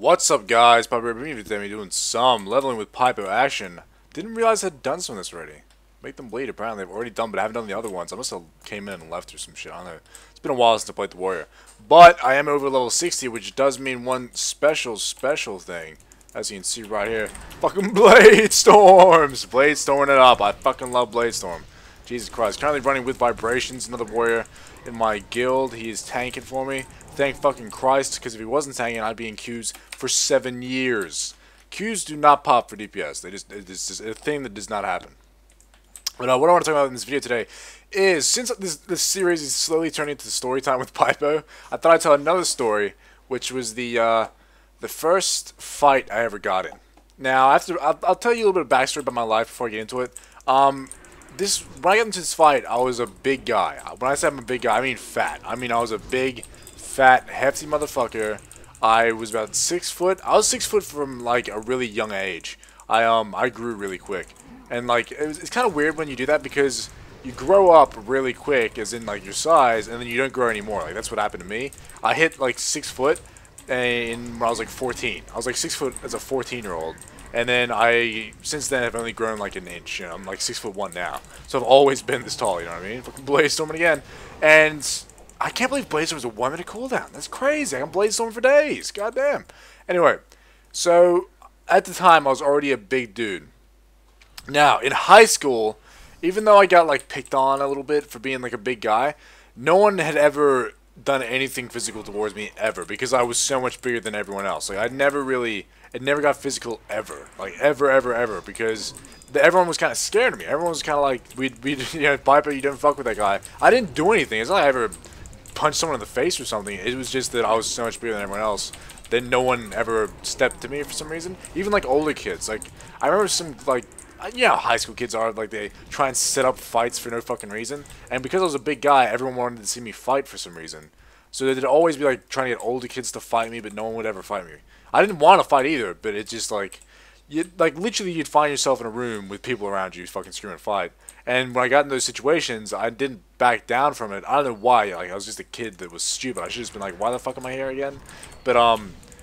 What's up, guys? Pypo today doing some leveling with Pypo action. Didn't realize I'd done some of this already. Make them bleed, apparently I've already done, but I haven't done the other ones. I must have came in and left or some shit. I don't know. It's been a while since I played the warrior. But I am over level 60, which does mean one special thing. As you can see right here. Fucking Blade Storms! Blade Storming it up. I fucking love Blade Storm. Jesus Christ. Currently running with Vibrations, another warrior in my guild. He is tanking for me. Thank fucking Christ, because if he wasn't tanking, I'd be in queues for 7 years. Queues do not pop for DPS. It's just a thing that does not happen. But what I want to talk about in this video today is, since this series is slowly turning into story time with Pypo, I thought I'd tell another story, which was the first fight I ever got in. Now, I'll tell you a little bit of backstory about my life before I get into it. When I got into this fight, I was a big guy. When I say I'm a big guy, I mean fat. I mean I was a big, fat, hefty motherfucker. I was about 6 foot. I was 6 foot from like a really young age. I grew really quick, and like it's kind of weird when you do that because you grow up really quick, as in like your size, and then you don't grow anymore. Like that's what happened to me. I hit like 6 foot, when I was like 14. I was like 6 foot as a 14-year-old. And then since then, I've only grown like an inch. You know, I'm like 6'1" now, so I've always been this tall. You know what I mean? Fucking Blade Storming again, and I can't believe Blade Storm was a 1 minute cooldown. That's crazy. I can Blade Storm for days. Goddamn. Anyway, so at the time, I was already a big dude. Now in high school, even though I got like picked on a little bit for being like a big guy, no one had ever done anything physical towards me ever because I was so much bigger than everyone else. Like it never got physical ever, like ever, because everyone was kind of scared of me. Everyone was kind of like, we you know, Pypo, you don't fuck with that guy. I didn't do anything. It's not like I ever punched someone in the face or something. It was just that I was so much bigger than everyone else. Then no one ever stepped to me for some reason. Even like older kids. Like I remember some like, you know how high school kids are, like they try and set up fights for no fucking reason. And because I was a big guy, everyone wanted to see me fight for some reason. So they'd always be like trying to get older kids to fight me, but no one would ever fight me. I didn't want to fight either, but it's just like, literally you'd find yourself in a room with people around you fucking screaming fight. And when I got in those situations, I didn't back down from it. I don't know why. Like I was just a kid that was stupid. I should have just been like, why the fuck am I here again? But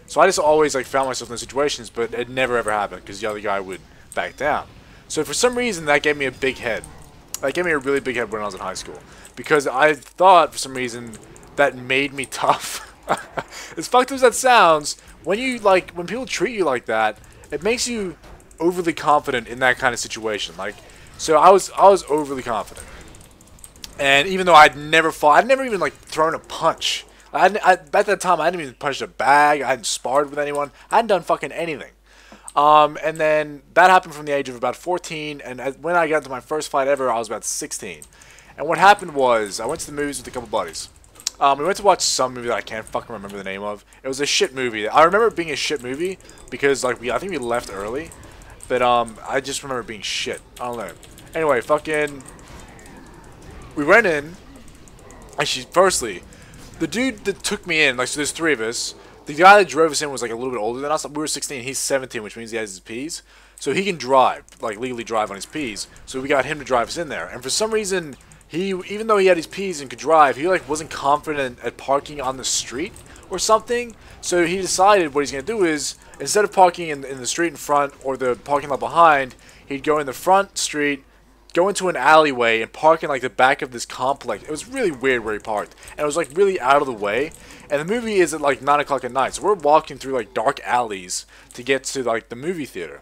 so I just always like found myself in those situations, but it never ever happened because the other guy would back down. So for some reason that gave me a big head. That gave me a really big head when I was in high school because I thought for some reason that made me tough. As fucked as that sounds, when people treat you like that, it makes you overly confident in that kind of situation. Like, so I was overly confident, and even though I'd never fought, I'd never even like thrown a punch. At that time, I hadn't even punched a bag. I hadn't sparred with anyone. I hadn't done fucking anything. And then that happened from the age of about 14, and when I got into my first fight ever, I was about 16. And what happened was, I went to the movies with a couple buddies. We went to watch some movie that I can't fucking remember the name of. It was a shit movie. I remember it being a shit movie because like I think we left early, but I just remember it being shit. I don't know. Anyway, we went in. Actually, firstly, the dude that took me in, like, so there's 3 of us. The guy that drove us in was like a little bit older than us. We were 16. He's 17, which means he has his P's, so he can drive, like legally drive on his P's. So we got him to drive us in there, and for some reason, even though he had his P's and could drive, he like wasn't confident at parking on the street or something. So he decided what he's gonna do is, instead of parking in the street in front or the parking lot behind, he'd go in the front street, go into an alleyway, and park in like the back of this complex. It was really weird where he parked, and it was like really out of the way. And the movie is at like 9 o'clock at night, so we're walking through like dark alleys to get to like the movie theater.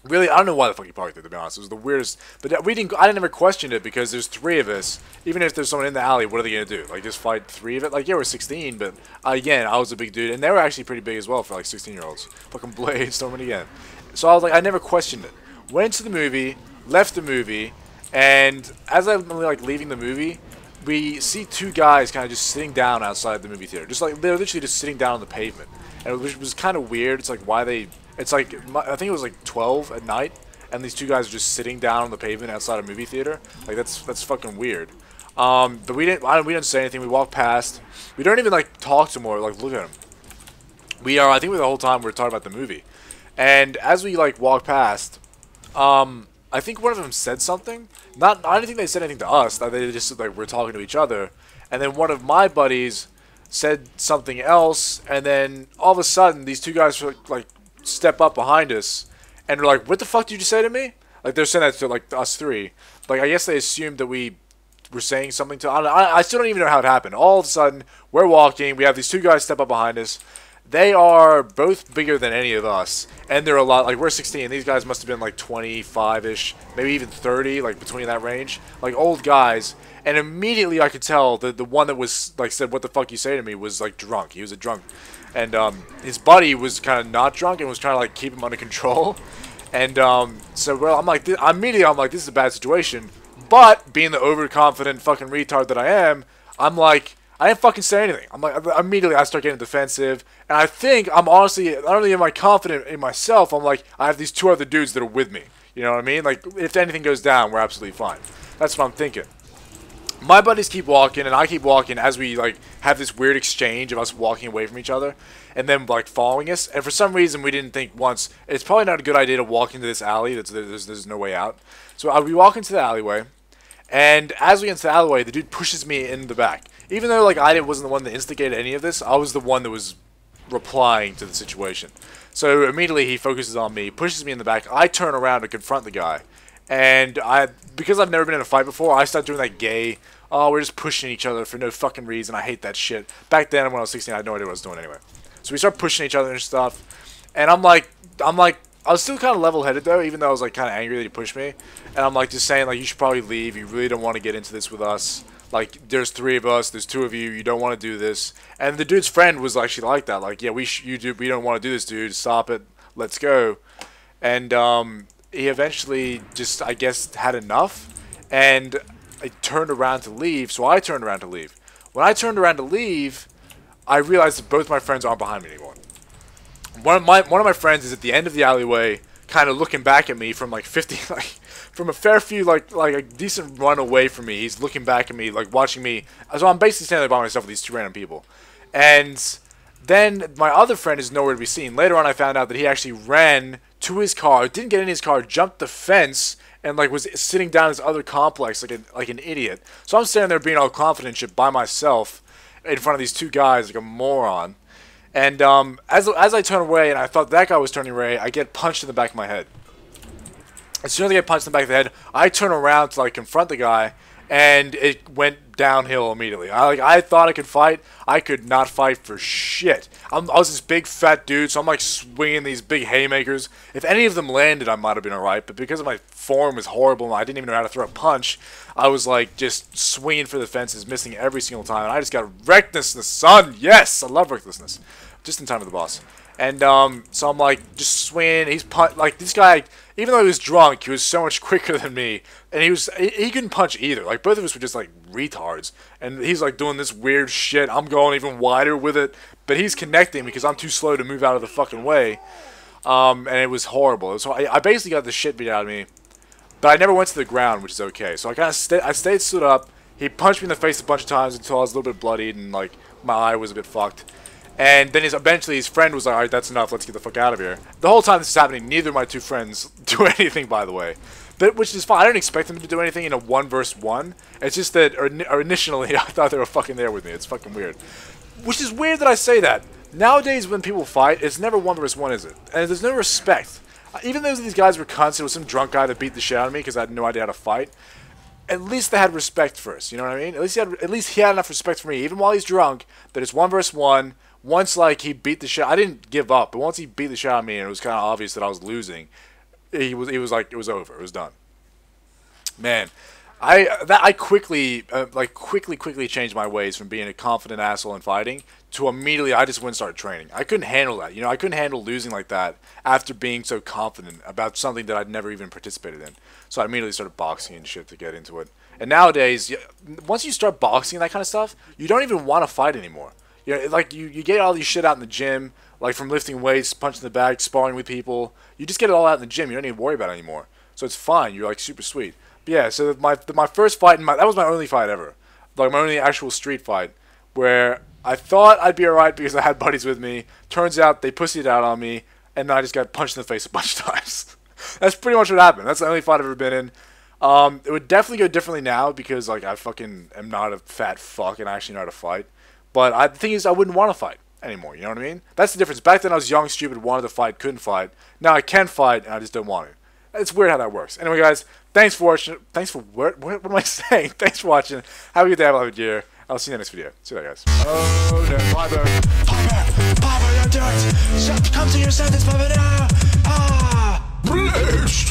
Really, I don't know why the fuck he parked there, to be honest. It was the weirdest. But I never questioned it because there's 3 of us. Even if there's someone in the alley, what are they going to do? Like, just fight 3 of it? Like, yeah, we're 16, but again, I was a big dude. And they were actually pretty big as well for like 16-year-olds. Fucking Blade Storming again. So I was like, I never questioned it. Went to the movie, left the movie, and as I'm like leaving the movie, we see 2 guys kind of just sitting down outside the movie theater. Just like, they're literally just sitting down on the pavement. And it was kind of weird. It's like, why they... It's like, I think it was like 12 at night, and these 2 guys are just sitting down on the pavement outside a movie theater. Like, that's fucking weird. But we didn't say anything. We walked past. We don't even like talk to them or like look at them. I think the whole time we were talking about the movie. And as we like walked past, I think one of them said something. I don't think they said anything to us. They just like were talking to each other. And then one of my buddies said something else, and then all of a sudden these two guys like step up behind us, and they're like, "What the fuck did you just say to me?" Like they're saying that to like us three. Like I guess they assumed that we were saying something to. I still don't even know how it happened. All of a sudden we're walking. We have these two guys step up behind us. They are both bigger than any of us, and they're a lot, like, we're 16, these guys must have been, like, 25-ish, maybe even 30, like, between that range, like, old guys, and immediately I could tell that the one that was, like, said, "What the fuck you say to me," was, like, drunk. He was a drunk, and, his buddy was kind of not drunk and was trying to, like, keep him under control, and, so, well, I'm like, immediately I'm like, this is a bad situation, but, being the overconfident fucking retard that I am, I'm like, I didn't fucking say anything. I'm like, immediately I start getting defensive, and I think I'm honestly, not only am I confident in myself, I'm like, I have these two other dudes that are with me. You know what I mean? Like, if anything goes down, we're absolutely fine. That's what I'm thinking. My buddies keep walking, and I keep walking as we, like, have this weird exchange of us walking away from each other, and then, like, following us. And for some reason, we didn't think once, it's probably not a good idea to walk into this alley. There's no way out. So we walk into the alleyway, and as we get into the alleyway, the dude pushes me in the back. Even though, like, I wasn't the one that instigated any of this, I was the one that was replying to the situation. So immediately he focuses on me, pushes me in the back. I turn around to confront the guy. And because I've never been in a fight before, I start doing that gay, oh, we're just pushing each other for no fucking reason. I hate that shit. Back then, when I was 16, I had no idea what I was doing anyway. So we start pushing each other and stuff. And I'm like, I was still kind of level-headed, though, even though I was, like, kind of angry that he pushed me. And I'm, like, just saying, like, you should probably leave. You really don't want to get into this with us. Like, there's 3 of us, there's 2 of you, you don't want to do this. And the dude's friend was actually like that. Like, yeah, we don't want to do this, dude. Stop it. Let's go. And he eventually just, I guess, had enough. And I turned around to leave, so I turned around to leave. When I turned around to leave, I realized that both my friends aren't behind me anymore. One of my friends is at the end of the alleyway, kind of looking back at me from like 50, like from a fair few, like a decent run away from me. He's looking back at me, like watching me. So I'm basically standing there by myself with these 2 random people. And then my other friend is nowhere to be seen. Later on, I found out that he actually ran to his car, didn't get in his car, jumped the fence, and like was sitting down in his other complex like an idiot. So I'm standing there being all confident shit by myself in front of these 2 guys like a moron. And as I turn away, and I thought that guy was turning away, I get punched in the back of my head. As soon as I get punched in the back of the head, I turn around to like confront the guy, and it went downhill immediately. I thought I could fight. I could not fight for shit. I was this big fat dude, so I'm like swinging these big haymakers. If any of them landed, I might have been alright, but because my form was horrible and I didn't even know how to throw a punch, I was like just swinging for the fences, missing every single time, and I just got recklessness, son. Yes, I love recklessness. Just in time for the boss. And so I'm like just swinging. He's like this guy. Even though he was drunk, he was so much quicker than me, and he couldn't punch either. Like both of us were just like retards, and he's like doing this weird shit. I'm going even wider with it, but he's connecting because I'm too slow to move out of the fucking way. And it was horrible. So I basically got the shit beat out of me, but I never went to the ground, which is okay. So I kind of I stayed stood up. He punched me in the face a bunch of times until I was a little bit bloodied and like my eye was a bit fucked. And then eventually his friend was like, alright, that's enough, let's get the fuck out of here. The whole time this is happening, neither of my 2 friends do anything, by the way. But, which is fine, I don't expect them to do anything in a 1v1. It's just that, or initially, I thought they were fucking there with me. It's fucking weird. Which is weird that I say that. Nowadays, when people fight, it's never 1v1, is it? And there's no respect. Even though these guys were cunts, it was some drunk guy that beat the shit out of me because I had no idea how to fight. At least they had respect first, you know what I mean? At least he had enough respect for me, even while he's drunk, that it's 1v1. Once, like, he beat the shit, I didn't give up, but once he beat the shit out of me and it was kind of obvious that I was losing, he was like, it was over, it was done. Man, I quickly changed my ways from being a confident asshole and fighting to immediately I just went and started training. I couldn't handle that, you know, I couldn't handle losing like that after being so confident about something that I'd never even participated in. So I immediately started boxing and shit to get into it. And nowadays, once you start boxing and that kind of stuff, you don't even want to fight anymore. You know, like, you get all these shit out in the gym, like from lifting weights, punching the bag, sparring with people. You just get it all out in the gym. You don't even worry about it anymore. So it's fine. You're, like, super sweet. But yeah, so my first fight, that was my only fight ever. Like, my only actual street fight, where I thought I'd be alright because I had buddies with me. Turns out they pussied out on me, and I just got punched in the face a bunch of times. That's pretty much what happened. That's the only fight I've ever been in. It would definitely go differently now because, like, I fucking am not a fat fuck and I actually know how to fight. But the thing is, I wouldn't want to fight anymore. You know what I mean? That's the difference. Back then, I was young, stupid, wanted to fight, couldn't fight. Now I can fight, and I just don't want to. It's weird how that works. Anyway, guys, thanks for watching. Thanks for what am I saying? Thanks for watching. Have a good day. Have a good year. I'll see you in the next video. See you later, guys. Oh, no, Pypo. Pypo, don't do it. Come to your senses, Pypo, now. Ah. Blast